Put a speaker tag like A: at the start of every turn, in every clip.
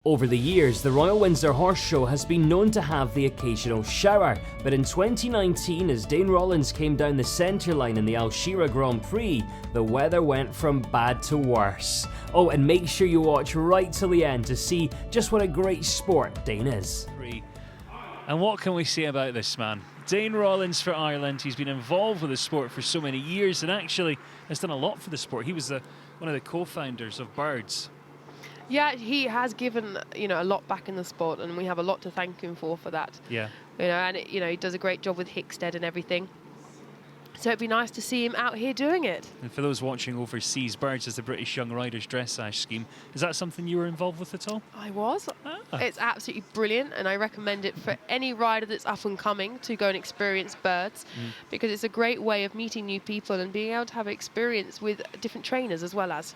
A: Over the years, the Royal Windsor Horse Show has been known to have the occasional shower, but in 2019, as Dane Rawlins came down the centre line in the Shira'aa Grand Prix, the weather went from bad to worse. Oh, and make sure you watch right till the end to see just what a great sport Dane is.
B: And what can we say about this man? Dane Rawlins for Ireland. He's been involved with the sport for so many years and actually has done a lot for the sport. He was one of the co-founders of Birds.
C: Yeah, he has given, a lot back in the sport, and we have a lot to thank him for that.
B: Yeah.
C: And he does a great job with Hickstead and everything. So it'd be nice to see him out here doing it.
B: And for those watching overseas, Birds is the British Young Riders dressage scheme. Is that something you were involved with at all?
C: I was. It's absolutely brilliant, and I recommend it for any rider that's up and coming to go and experience Birds, because it's a great way of meeting new people and being able to have experience with different trainers as well as.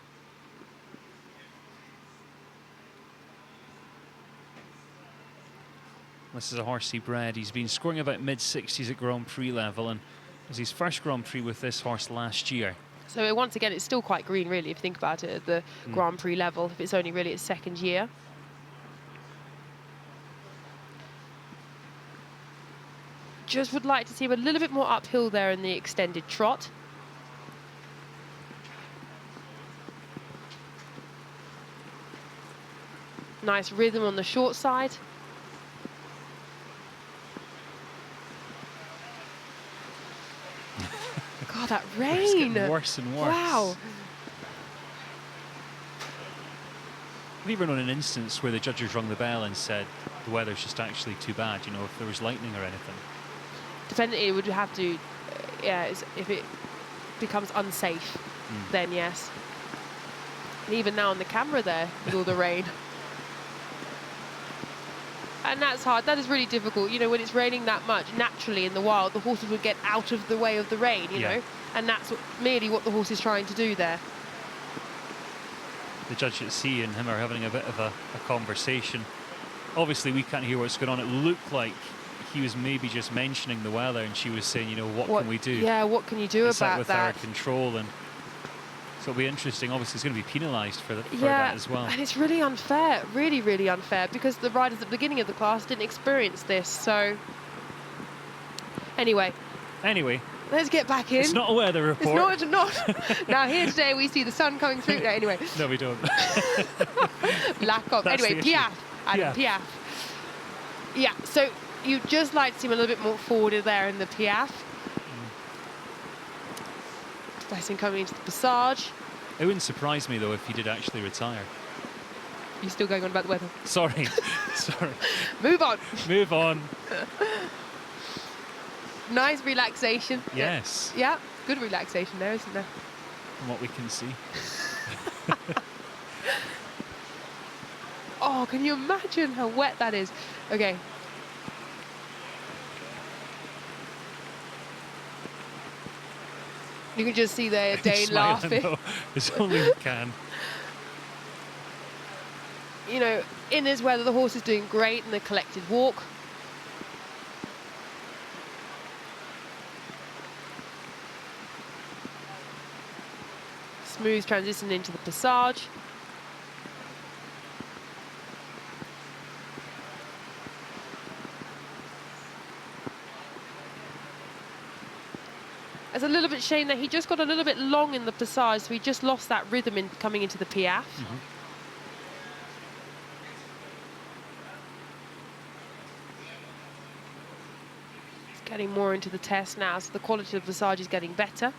B: This is a horse he bred. He's been scoring about mid-60s at Grand Prix level, and it was his first Grand Prix with this horse last year.
C: So once again, it's still quite green, really, if you think about it, at the Grand Prix level, if it's only really its second year. Just would like to see him a little bit more uphill there in the extended trot. Nice rhythm on the short side. God, that rain!
B: It's getting worse and worse.
C: Wow.
B: Have you ever known an instance where the judges rung the bell and said the weather's just actually too bad, if there was lightning or anything?
C: Definitely it would have to, if it becomes unsafe, then yes. And even now on the camera there, with all the rain. And that's hard. That is really difficult. When it's raining that much, naturally in the wild, the horses would get out of the way of the rain, you know? And that's merely what the horse is trying to do there.
B: The judge at sea and him are having a bit of a conversation. Obviously, we can't hear what's going on. It looked like he was maybe just mentioning the weather, and she was saying, what can we do?
C: Yeah, what can you do
B: it's
C: about
B: with
C: that?
B: our control, and so it'll be interesting. Obviously, it's going to be penalised for that as well.
C: And it's really unfair, really, really unfair, because the riders at the beginning of the class didn't experience this. So, anyway, let's get back in.
B: It's not a weather report.
C: It's not. Now here today we see the sun coming through. No, anyway.
B: No, we don't.
C: Lack of. Anyway, Piaf. Adam Piaf. Yeah. So you'd just like to see him a little bit more forward there in the Piaf. Nice and coming into the passage.
B: It wouldn't surprise me though if he did actually retire.
C: You're still going on about the weather.
B: Sorry.
C: Move on.
B: Move on.
C: Nice relaxation.
B: Yes.
C: Yeah, good relaxation there, isn't there?
B: From what we can see.
C: Oh, can you imagine how wet that is? Okay. You can just see there Dane laughing.
B: It's only we can.
C: In this weather, the horse is doing great in the collected walk. Smooth transition into the passage. It's a little bit shame that he just got a little bit long in the passage, so he just lost that rhythm in coming into the Piaf. He's getting more into the test now, so the quality of the passage is getting better.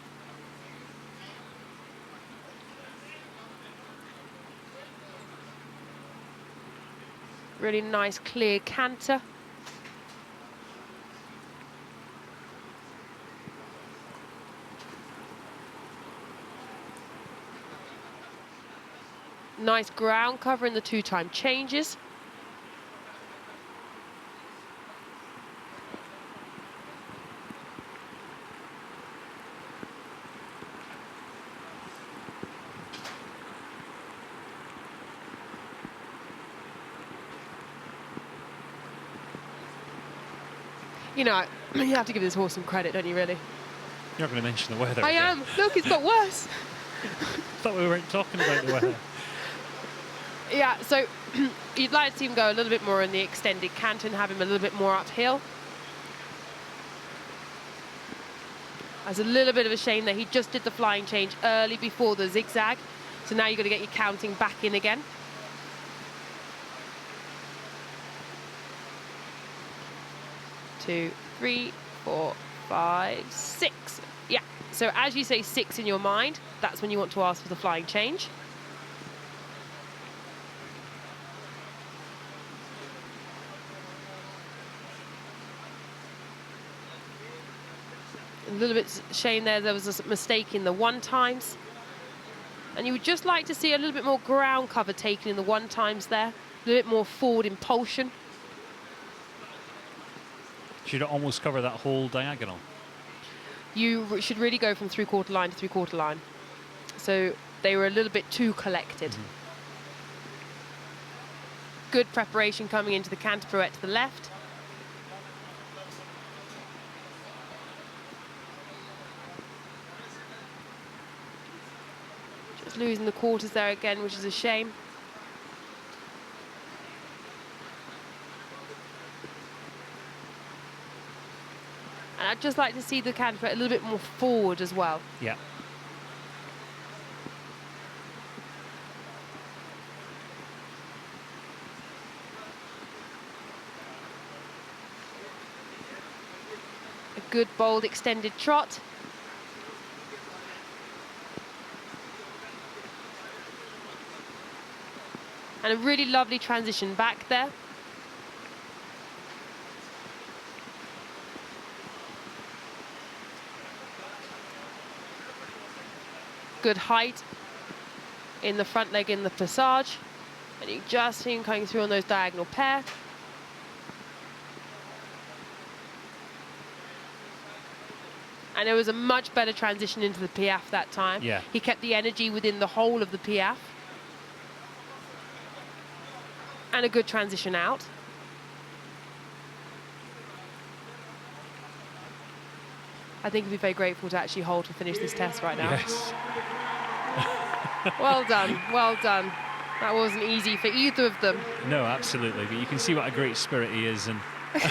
C: Really nice, clear canter. Nice ground cover in the two-time changes. You have to give this horse some credit, don't you, really?
B: You're not going to mention the weather.
C: I am. Look, it's got worse.
B: I thought we weren't talking about the weather.
C: Yeah, so you'd like to see him go a little bit more in the extended canter and have him a little bit more uphill. That's a little bit of a shame that he just did the flying change early before the zigzag. So now you've got to get your counting back in again. Two, three, 4, 5, 6. Yeah, so as you say 6 in your mind, that's when you want to ask for the flying change. A little bit shame there was a mistake in the 1 times. And you would just like to see a little bit more ground cover taken in the 1 times there. A little bit more forward impulsion.
B: Should it almost cover that whole diagonal?
C: You should really go from 3/4 line to 3/4 line. So they were a little bit too collected. Good preparation coming into the canter pirouette to the left. Just losing the quarters there again, which is a shame. And I'd just like to see the canter pirouette a little bit more forward as well.
B: Yeah.
C: A good, bold, extended trot. And a really lovely transition back there. Good height in the front leg in the passage. And you just see him coming through on those diagonal pair. And it was a much better transition into the piaffe that time.
B: Yeah.
C: He kept the energy within the whole of the piaffe. And a good transition out. I think he'd be very grateful to actually hold to finish this test right now.
B: Yes.
C: Well done, well done. That wasn't easy for either of them.
B: No, absolutely. But you can see what a great spirit he is. And
C: And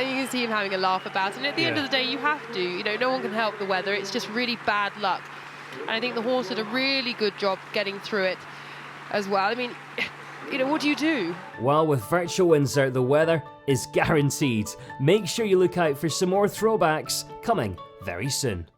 C: you can see him having a laugh about it. And at the end of the day, you have to. You know, no one can help the weather. It's just really bad luck. And I think the horse did a really good job getting through it as well. I mean, you know, what do you do?
A: Well, with Virtual Windsor, the weather is guaranteed. Make sure you look out for some more throwbacks coming very soon.